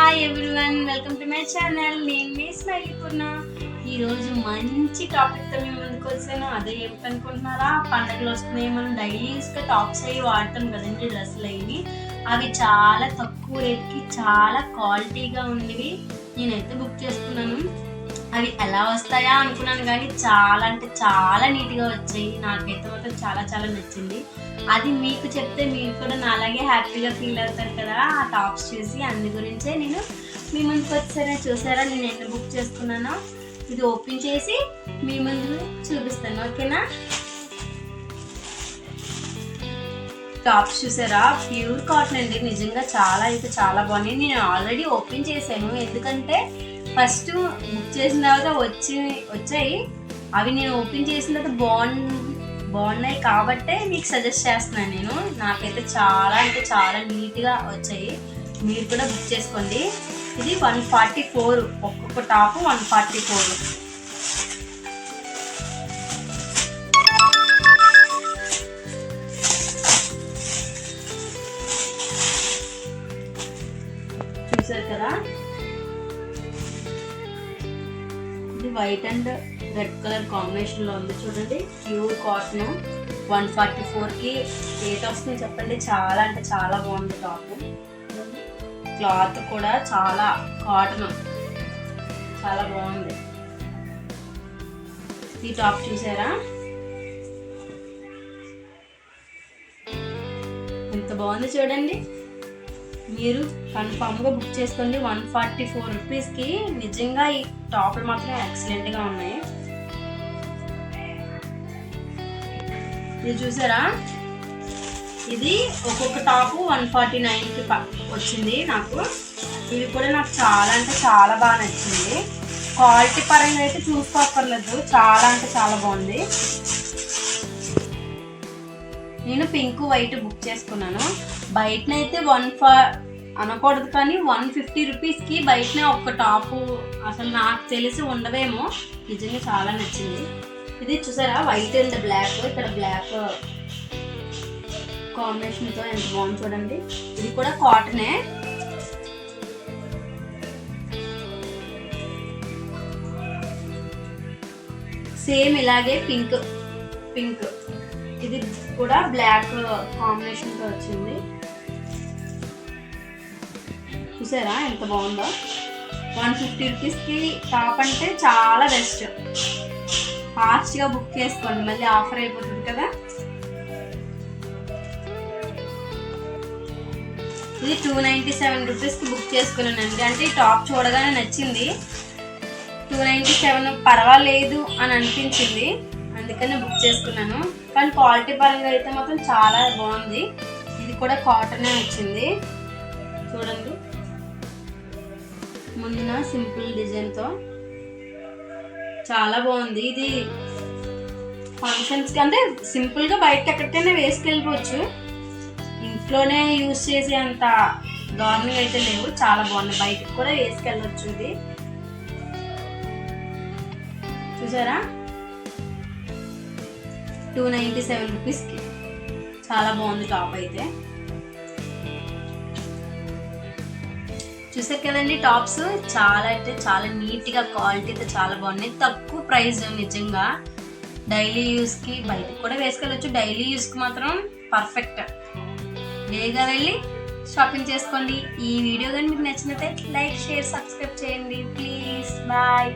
Hi everyone, welcome to my channel. నేను మీ smiley పూర్ణ. ఈరోజు మంచి టాపిక్తో మేము ముందుకు వచ్చాను. అదే ఏమిటనుకుంటున్నారా? పండుగలు వస్తున్నాయి, మనం డైలీస్గా టాప్స్ అవి వాడతాం కదండి, డ్రెస్సులు అవి. అవి చాలా తక్కువ రేట్కి చాలా క్వాలిటీగా ఉండేవి నేనైతే బుక్ చేసుకున్నాను. అవి ఎలా వస్తాయా అనుకున్నాను, కానీ చాలా అంటే చాలా నీట్గా వచ్చాయి. నాకైతే మాత్రం చాలా చాలా నచ్చింది. అది మీకు చెప్తే మీరు కూడా నాలాగే హ్యాపీగా ఫీల్ అవుతారు కదా ఆ టాప్స్ చూసి. అందు గురించే నేను మీ ముందుకు వచ్చారా. చూసారా నేను ఎన్ని బుక్ చేసుకున్నానో? ఇది ఓపెన్ చేసి మీ ముందు చూపిస్తాను, ఓకేనా? టాప్స్ చూసారా, ప్యూర్ కాటన్ అండి. నిజంగా చాలా అయితే చాలా బాగున్నాయి. నేను ఆల్రెడీ ఓపెన్ చేశాను, ఎందుకంటే ఫస్ట్ బుక్ చేసిన తర్వాత వచ్చాయి. అవి నేను ఓపెన్ చేసిన తర్వాత బాగున్నాయి కాబట్టే మీకు సజెస్ట్ చేస్తున్నాను నేను. నాకైతే చాలా అంటే చాలా నీట్గా వచ్చాయి. మీరు కూడా బుక్ చేసుకోండి. ఇది 144, ఒక్కొక్క టాప్ 144. చూసారు కదా, ఇది వైట్ అండ్ రెడ్ కలర్ కాంబినేషన్లో ఉంది. చూడండి, ప్యూర్ కాటన్. 144కి రేట్ వస్తుంది చెప్పండి. చాలా అంటే చాలా బాగుంది టాప్. క్లాత్ కూడా చాలా కాటన్, చాలా బాగుంది. ఈ టాప్ చూసారా ఎంత బాగుంది చూడండి. మీరు కన్ఫామ్గా బుక్ చేసుకోండి. 144 రూపీస్కి నిజంగా ఈ టాప్లు మాత్రం ఎక్సలెంట్గా ఉన్నాయి. ఇది చూసారా, ఇది ఒక్కొక్క టాపు 149కి వచ్చింది నాకు. ఇది కూడా నాకు చాలా అంటే చాలా బాగా నచ్చింది. క్వాలిటీ పరంగా అయితే చూసుకోక్కర్లేదు, చాలా అంటే చాలా బాగుంది. నేను పింక్ వైట్ బుక్ చేసుకున్నాను. బయటనైతే అనకూడదు, కానీ 150 రూపీస్కి బయటనే ఒక్క టాపు అసలు నాకు తెలిసి ఉండవేమో. నిజంగా చాలా నచ్చింది. ఇది చూసారా, వైట్ అండ్ బ్లాక్. ఇక్కడ బ్లాక్ కాంబినేషన్తో ఎంత బాగుంది చూడండి. ఇది కూడా కాటనే. సేమ్ ఇలాగే పింక్. ఇది కూడా బ్లాక్ కాంబినేషన్తో వచ్చింది. చూసారా ఎంత బాగుందో. 150 రూపీస్కి టాప్ అంటే చాలా బెస్ట్. ఫాస్ట్గా బుక్ చేసుకోండి, మళ్ళీ ఆఫర్ అయిపోతుంది కదా. ఇది 297 రూపీస్కి బుక్ చేసుకున్నానండి. అంటే ఈ టాప్ చూడగానే నచ్చింది. 297 పర్వాలేదు అని అనిపించింది, అందుకనే బుక్ చేసుకున్నాను. కానీ క్వాలిటీ పరంగా అయితే మాత్రం చాలా బాగుంది. ఇది కూడా కాటనే వచ్చింది. చూడండి, ముందున సింపుల్ డిజైన్తో చాలా బాగుంది. ఇది ఫంక్షన్స్కి అంటే సింపుల్గా బయటకి ఎక్కడికైనా వేసుకెళ్ళిపోవచ్చు. ఇంట్లోనే యూజ్ చేసే అంత దారుణంగా అయితే లేవు, చాలా బాగుంది. బయటకు కూడా వేసుకెళ్ళవచ్చు. ఇది చూసారా, 297 రూపీస్కి చాలా బాగుంది టాప్ అయితే. చూసారు కదండి, టాప్స్ చాలా అంటే చాలా నీట్గా క్వాలిటీతో చాలా బాగున్నాయి. తక్కువ ప్రైస్ నిజంగా. డైలీ యూస్కి బయటకు కూడా వేసుకెళ్ళచ్చు, డైలీ యూస్కి మాత్రం పర్ఫెక్ట్. వేగా వెళ్ళి షాపింగ్ చేసుకోండి. ఈ వీడియో కానీ మీకు నచ్చినట్లయితే లైక్, షేర్, సబ్స్క్రైబ్ చేయండి ప్లీజ్. బాయ్.